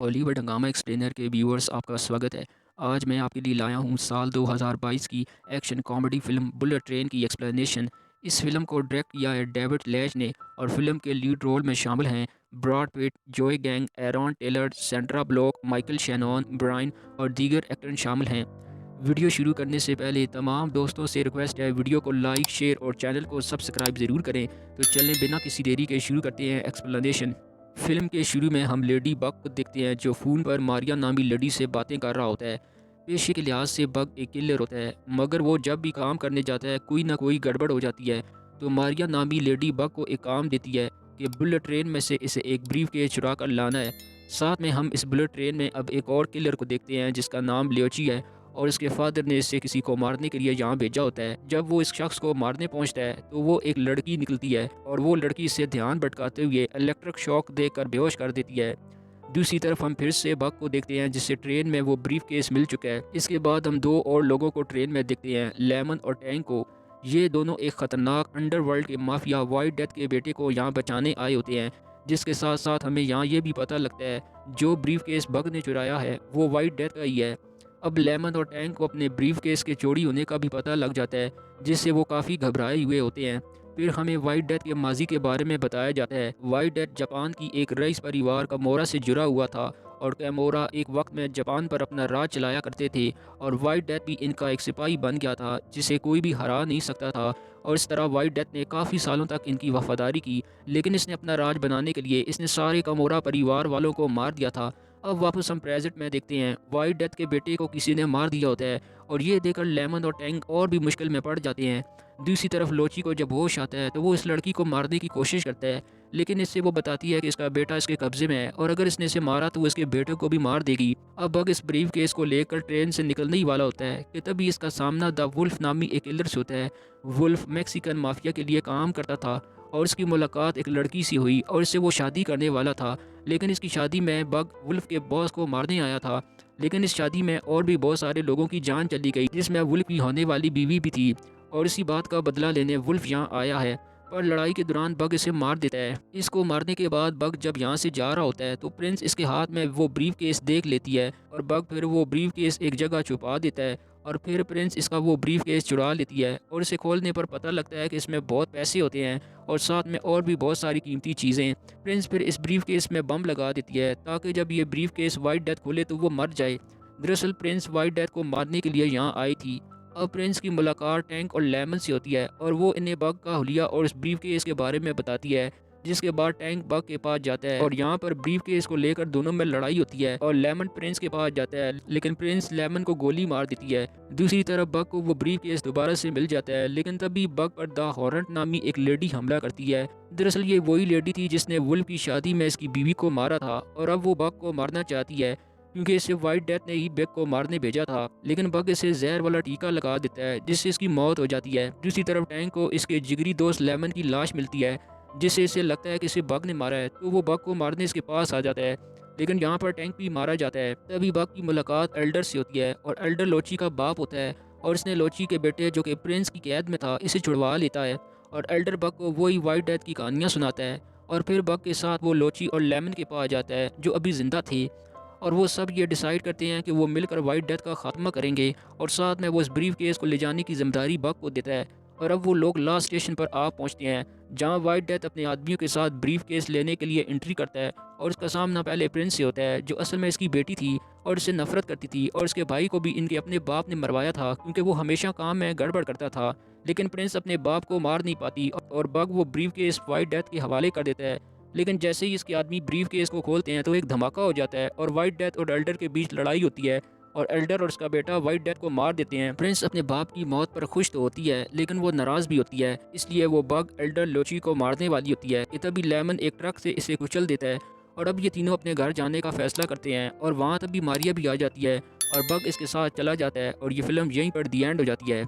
Hollywood हंगामा explainer के viewers आपका स्वागत है। आज मैं आपके लिए लाया हूँ साल 2022 की action comedy film bullet train की एक्सप्लेनेशन। इस फिल्म को डायरेक्ट किया है डेविड लैच ने और फिल्म के लीड रोल में शामिल हैं Brad Pitt, Joey King, Aaron Taylor, Sandra Bullock, Michael Shannon, Brian और दीगर एक्टर शामिल हैं। वीडियो शुरू करने से पहले तमाम दोस्तों से रिक्वेस्ट है, वीडियो को लाइक, शेयर और चैनल को सब्सक्राइब ज़रूर करें। तो चलें बिना किसी देरी के शुरू करते हैं एक्सप्लेनेशन। फिल्म के शुरू में हम लेडी बग को देखते हैं जो फ़ोन पर मारिया नामी लेडी से बातें कर रहा होता है। पेशे के लिहाज से बग एक किलर होता है, मगर वो जब भी काम करने जाता है कोई ना कोई गड़बड़ हो जाती है। तो मारिया नामी लेडी बग को एक काम देती है कि बुलेट ट्रेन में से इसे एक ब्रीफ केस चुरा कर लाना है। साथ में हम इस बुलेट ट्रेन में अब एक और किलर को देखते हैं जिसका नाम लियोची है और इसके फादर ने इसे किसी को मारने के लिए यहाँ भेजा होता है। जब वो इस शख्स को मारने पहुँचता है तो वो एक लड़की निकलती है और वो लड़की इससे ध्यान भटकाते हुए इलेक्ट्रिक शॉक देकर बेहोश कर देती है। दूसरी तरफ हम फिर से बग को देखते हैं जिससे ट्रेन में वो ब्रीफ केस मिल चुका है। इसके बाद हम दो और लोगों को ट्रेन में देखते हैं, लेमन और टैंक को। ये दोनों एक ख़तरनाक अंडरवर्ल्ड के माफिया वाइट डेथ के बेटे को यहाँ बचाने आए होते हैं। जिसके साथ साथ हमें यहाँ ये भी पता लगता है जो ब्रीफ केस बग ने चुराया है वो वाइट डेथ का ही है। अब लेमन और टैंक को अपने ब्रीफ केस के चोरी होने का भी पता लग जाता है जिससे वो काफ़ी घबराए हुए होते हैं। फिर हमें वाइट डेथ के माजी के बारे में बताया जाता है। वाइट डेथ जापान की एक रईस परिवार कमोरा से जुड़ा हुआ था और कैमोरा एक वक्त में जापान पर अपना राज चलाया करते थे और वाइट डेथ भी इनका एक सिपाही बन गया था जिसे कोई भी हरा नहीं सकता था। और इस तरह वाइट डेथ ने काफ़ी सालों तक इनकी वफादारी की, लेकिन इसने अपना राज बनाने के लिए इसने सारे कमोरा परिवार वालों को मार दिया था। अब वापस हम प्रेजेंट में देखते हैं, वाइट डेथ के बेटे को किसी ने मार दिया होता है और ये देखकर लेमन और टैंक और भी मुश्किल में पड़ जाते हैं। दूसरी तरफ लोची को जब होश आता है तो वो इस लड़की को मारने की कोशिश करता है, लेकिन इससे वो बताती है कि इसका बेटा इसके कब्जे में है और अगर इसने इसे मारा तो वो इसके बेटे को भी मार देगी। अब बग इस ब्रीफ केस को लेकर ट्रेन से निकलने ही वाला होता है कि तभी इसका सामना द वुल्फ नामी एक किलर से होता है। वुल्फ मैक्सिकन माफिया के लिए काम करता था और इसकी मुलाकात एक लड़की से हुई और इससे वो शादी करने वाला था। लेकिन इसकी शादी में बग वुल्फ के बॉस को मारने आया था, लेकिन इस शादी में और भी बहुत सारे लोगों की जान चली गई जिसमें वुल्फ की होने वाली बीवी भी थी और इसी बात का बदला लेने वुल्फ यहाँ आया है। पर लड़ाई के दौरान बग इसे मार देता है। इसको मारने के बाद बग जब यहाँ से जा रहा होता है तो प्रिंस इसके हाथ में वो ब्रीफ केस देख लेती है और बग फिर वो ब्रीफ केस एक जगह छुपा देता है और फिर प्रिंस इसका वो ब्रीफ केस चुरा लेती है और इसे खोलने पर पता लगता है कि इसमें बहुत पैसे होते हैं और साथ में और भी बहुत सारी कीमती चीज़ें। प्रिंस फिर इस ब्रीफ केस में बम लगा देती है ताकि जब ये ब्रीफ केस वाइट डेथ खोले तो वो मर जाए। दरअसल प्रिंस वाइट डेथ को मारने के लिए यहाँ आई थी। अब प्रिंस की मुलाकात टैंक और लेमन से होती है और वो इन्हें बग का हुलिया और इस ब्रीफ केस के बारे में बताती है, जिसके बाद टैंक बग के पास जाता है और यहाँ पर ब्रीफ केस को लेकर दोनों में लड़ाई होती है और लेमन प्रिंस के पास जाता है लेकिन प्रिंस लेमन को गोली मार देती है। दूसरी तरफ बग को वो ब्रीफ केस दोबारा से मिल जाता है, लेकिन तभी बग पर द हॉरेंट नामी एक लेडी हमला करती है। दरअसल ये वही लेडी थी जिसने वुल्फ की शादी में इसकी बीवी को मारा था और अब वो बग को मारना चाहती है क्योंकि इसे वाइट डेथ ने ही बग को मारने भेजा था, लेकिन बग इसे जहर वाला टीका लगा देता है जिससे इसकी मौत हो जाती है। दूसरी तरफ टैंक को इसके जिगरी दोस्त लेमन की लाश मिलती है जिससे इसे लगता है कि इसे बग ने मारा है, तो वो बग को मारने इसके पास आ जाता है, लेकिन यहाँ पर टैंक भी मारा जाता है। तभी बग की मुलाकात एल्डर से होती है और एल्डर लोची का बाप होता है और इसने लोची के बेटे जो कि प्रिंस की कैद में था इसे छुड़वा लेता है और एल्डर बग को वही वाइट डेथ की कहानियाँ सुनाता है और फिर बग के साथ वो लोची और लेमन के पास जाता है जो अभी जिंदा थे और वो सब ये डिसाइड करते हैं कि वो मिलकर वाइट डेथ का खात्मा करेंगे और साथ में वो इस ब्रीफ केस को ले जाने की जिम्मेदारी बग को देता है। और अब वो लोग लास्ट स्टेशन पर आ पहुंचते हैं जहां वाइट डेथ अपने आदमियों के साथ ब्रीफ केस लेने के लिए एंट्री करता है और इसका सामना पहले प्रिंस से होता है जो असल में इसकी बेटी थी और इससे नफरत करती थी और इसके भाई को भी इनके अपने बाप ने मरवाया था क्योंकि वो हमेशा काम में गड़बड़ करता था। लेकिन प्रिंस अपने बाप को मार नहीं पाती और बग वो ब्रीफ केस वाइट डेथ के हवाले कर देता है। लेकिन जैसे ही इसके आदमी ब्रीफ केस को खोलते हैं तो एक धमाका हो जाता है और वाइट डेथ और एल्डर के बीच लड़ाई होती है और एल्डर और उसका बेटा वाइट डेथ को मार देते हैं। प्रिंस अपने बाप की मौत पर खुश तो होती है लेकिन वो नाराज भी होती है, इसलिए वो बग एल्डर लोची को मारने वाली होती है कि तभी लेमन एक ट्रक से इसे कुचल देता है और अब ये तीनों अपने घर जाने का फैसला करते हैं और वहाँ तभी मारिया भी आ जाती है और बग इसके साथ चला जाता है और ये फिल्म यहीं पर दी एंड हो जाती है।